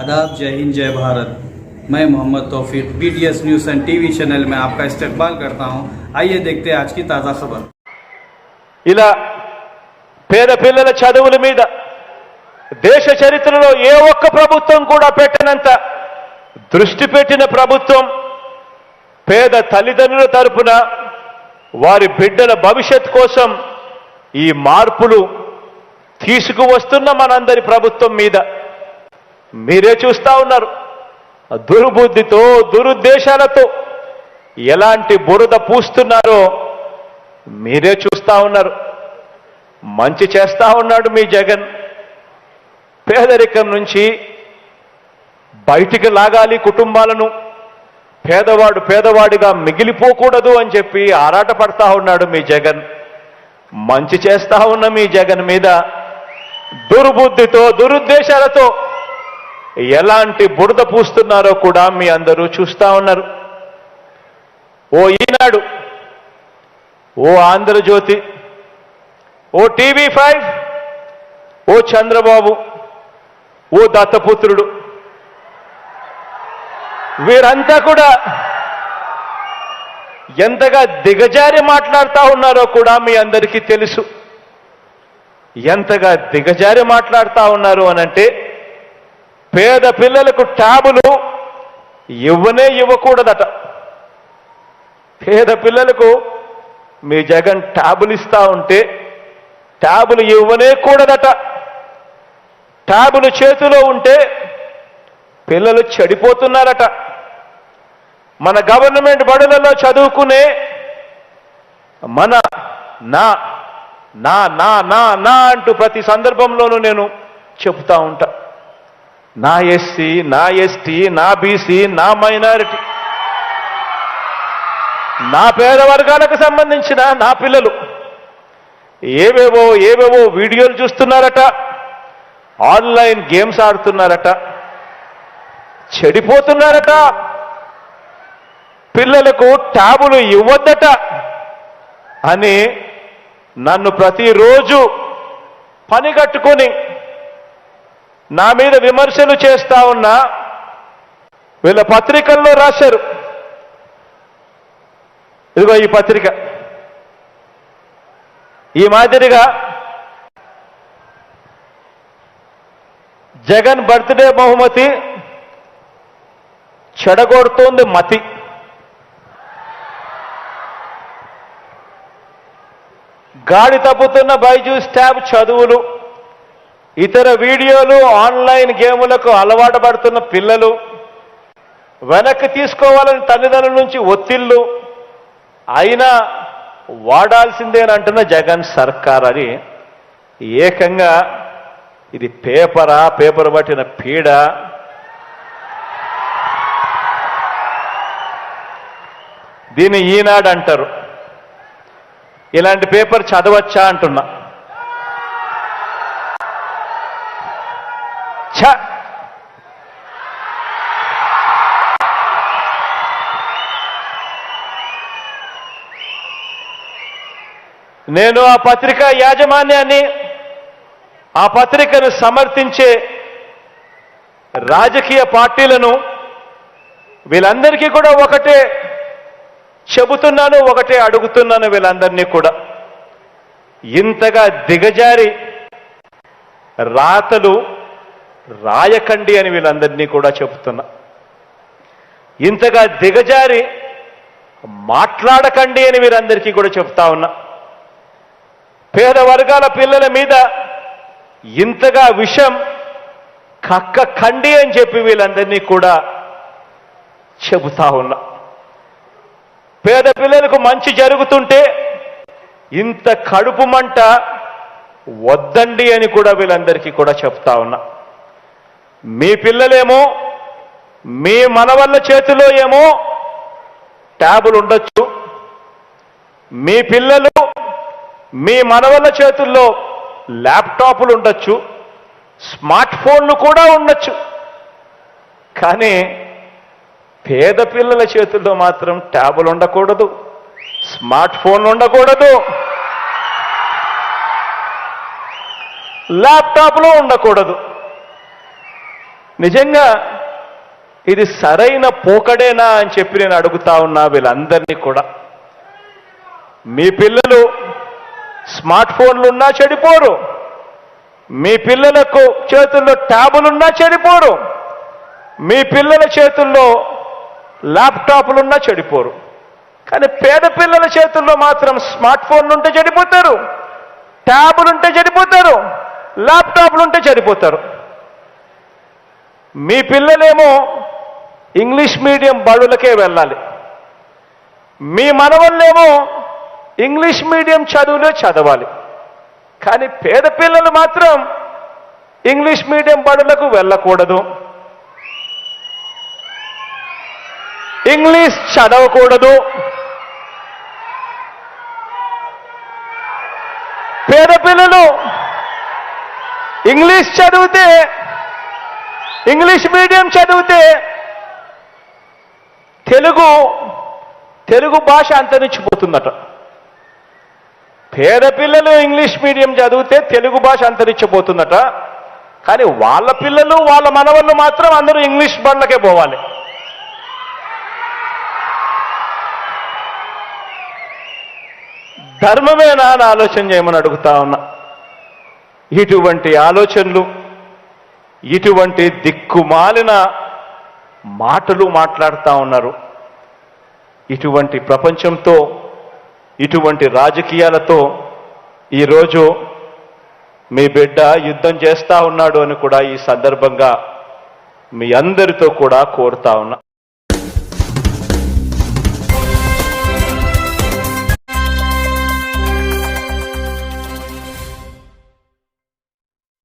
आदाब, जय हिंद, जय भारत। मैं मोहम्मद तौफीक BTS news and TV channel में आपका इस्तकबाल करता हूं। आइए देखते हैं आज की ताज़ा खबर। ఇలా పేద పిల్లల చదువుల మీద దేశ చరిత్రలో ఏ ఒక్క ప్రభుత్వం కూడా పెట్టనంత దృష్టి పెట్టిన ప్రభుత్వం పేద తల్లిదండ్రుల తరపున వారి బిడ్డల భవిష్యత్ కోసం ఈ మార్పులు తీసుకువస్తున్న మనందరి ప్రభుత్వం మీద మీరే చూస్తా ఉన్నారు. దుర్బుద్ధితో దురుద్దేశాలతో ఎలాంటి బురద పూస్తున్నారో మీరే చూస్తా ఉన్నారు. మంచి చేస్తా ఉన్నాడు మీ జగన్. పేదరికం నుంచి బయటికి లాగాలి కుటుంబాలను, పేదవాడు పేదవాడిగా మిగిలిపోకూడదు అని చెప్పి ఆరాటపడతా ఉన్నాడు మీ జగన్. మంచి చేస్తా ఉన్న మీ జగన్ మీద దుర్బుద్ధితో దురుద్దేశాలతో ఎలాంటి బురద పూస్తున్నారో కూడా మీ అందరూ చూస్తా ఉన్నారు. ఓ ఈనాడు, ఓ ఆంధ్రజ్యోతి, ఓ TV5, ఓ చంద్రబాబు, ఓ దత్తపుత్రుడు, వీరంతా కూడా ఎంతగా దిగజారి మాట్లాడుతూ ఉన్నారో కూడా మీ అందరికీ తెలుసు. ఎంతగా దిగజారి మాట్లాడుతూ ఉన్నారు అనంటే, పేద పిల్లలకు ట్యాబులు ఇవ్వకూడదట. పేద పిల్లలకు మీ జగన్ ట్యాబులు ఇస్తా ఉంటే ట్యాబులు ఇవ్వనేకూడదట. ట్యాబులు చేతిలో ఉంటే పిల్లలు చెడిపోతున్నారట. మన గవర్నమెంట్ బడులలో చదువుకునే మన నా నా నా నా నా అంటూ ప్రతి సందర్భంలోనూ నేను చెప్తా ఉంటా. నా SC, నా ST, నా BC, నా మైనారిటీ, నా పేద వర్గాలకు సంబంధించిన నా పిల్లలు ఏవేవో వీడియోలు చూస్తున్నారట, ఆన్లైన్ గేమ్స్ ఆడుతున్నారట, చెడిపోతున్నారట. పిల్లలకు ట్యాబులు ఇవ్వద్దట అని నన్ను ప్రతిరోజు పని కట్టుకొని నా మీద విమర్శలు చేస్తా ఉన్నా వీళ్ళ పత్రికల్లో రాశారు. ఇదిగో ఈ పత్రిక. ఈ మాదిరిగా జగన్ బర్త్డే బహుమతి చెడగొడుతోంది మతి. గాడి తప్పుతున్న బైజూస్ ట్యాబ్ చదువులు, ఇతర వీడియోలు, ఆన్లైన్ గేములకు అలవాటు పడుతున్న పిల్లలు, వెనక్కి తీసుకోవాలని తల్లిదండ్రుల నుంచి ఒత్తిళ్లు, అయినా వాడాల్సిందేనంటున్న జగన్ సర్కార్ అని ఏకంగా ఇది పేపర్ పట్టిన పీడ. దీన్ని ఈనాడు అంటారు. ఇలాంటి పేపర్ చదవచ్చా అంటున్నా. నేను ఆ పత్రిక యాజమాన్యాన్ని, ఆ పత్రికను సమర్థించే రాజకీయ పార్టీలను, వీళ్ళందరికీ కూడా ఒకటే చెబుతున్నాను, ఒకటే అడుగుతున్నాను. వీళ్ళందరినీ కూడా ఇంతగా దిగజారి రాతలు రాయకండి అని వీళ్ళందరినీ కూడా చెబుతున్నా. ఇంతగా దిగజారి మాట్లాడకండి అని వీరందరికీ కూడా చెప్తా ఉన్నా. పేద వర్గాల పిల్లల మీద ఇంతగా విషం కక్కకండి అని చెప్పి వీళ్ళందరినీ కూడా చెబుతా ఉన్నా. పేద పిల్లలకు మంచి జరుగుతుంటే ఇంత కడుపు మంట వద్దండి అని కూడా వీళ్ళందరికీ కూడా చెప్తా ఉన్నా. మీ పిల్లలేమో, మీ మనవళ్ళ చేతిలో ఏమో ట్యాబులు ఉండొచ్చు, మీ పిల్లలు మీ మనవళ్ళ చేతుల్లో ల్యాప్టాప్లు ఉండొచ్చు, స్మార్ట్ ఫోన్లు కూడా ఉండొచ్చు. కానీ పేద పిల్లల చేతుల్లో మాత్రం ట్యాబులు ఉండకూడదు, స్మార్ట్ ఫోన్లు ఉండకూడదు, ల్యాప్టాప్లు ఉండకూడదు. నిజంగా ఇది సరైన పోకడేనా అని చెప్పి నేను అడుగుతా ఉన్నా వీళ్ళందరినీ కూడా. మీ పిల్లలు స్మార్ట్ ఫోన్లు ఉన్నా చెడిపోరు, మీ పిల్లలకు చేతుల్లో ట్యాబులున్నా చెడిపోరు, మీ పిల్లల చేతుల్లో ల్యాప్టాప్లున్నా చెడిపోరు. కానీ పేద పిల్లల చేతుల్లో మాత్రం స్మార్ట్ ఫోన్లు ఉంటే చెడిపోతారు, ట్యాబులుంటే చెడిపోతారు, ల్యాప్టాప్లుంటే చెడిపోతారు. మీ పిల్లలేమో ఇంగ్లీష్ మీడియం బడులకే వెళ్ళాలి, మీ మనవళ్ళేమో ఇంగ్లీష్ మీడియం చదువులే చదవాలి. కానీ పేద పిల్లలు మాత్రం ఇంగ్లీష్ మీడియం బడులకు వెళ్ళకూడదు, ఇంగ్లీష్ చదవకూడదు. పేద పిల్లలు ఇంగ్లీష్ చదివితే, ఇంగ్లీష్ మీడియం చదివితే తెలుగు భాష అంతరించిపోతుందట. పేద పిల్లలు ఇంగ్లీష్ మీడియం చదివితే తెలుగు భాష అంతరించిపోతుందట. కానీ వాళ్ళ పిల్లలు వాళ్ళ మనవళ్ళు మాత్రం అందరూ ఇంగ్లీష్ బళ్ళకే పోవాలి. ధర్మమేనా అని ఆలోచన చేయమని అడుగుతా ఉన్నా. ఇటువంటి ఆలోచనలు, ఇటువంటి దిక్కుమాలిన మాటలు మాట్లాడుతూ ఉన్నారు. ఇటువంటి ప్రపంచంతో, ఇటువంటి రాజకీయాలతో ఈరోజు మీ బిడ్డ యుద్ధం చేస్తా ఉన్నాడు అని కూడా ఈ సందర్భంగా మీ అందరితో కూడా కోరుతా ఉన్నా.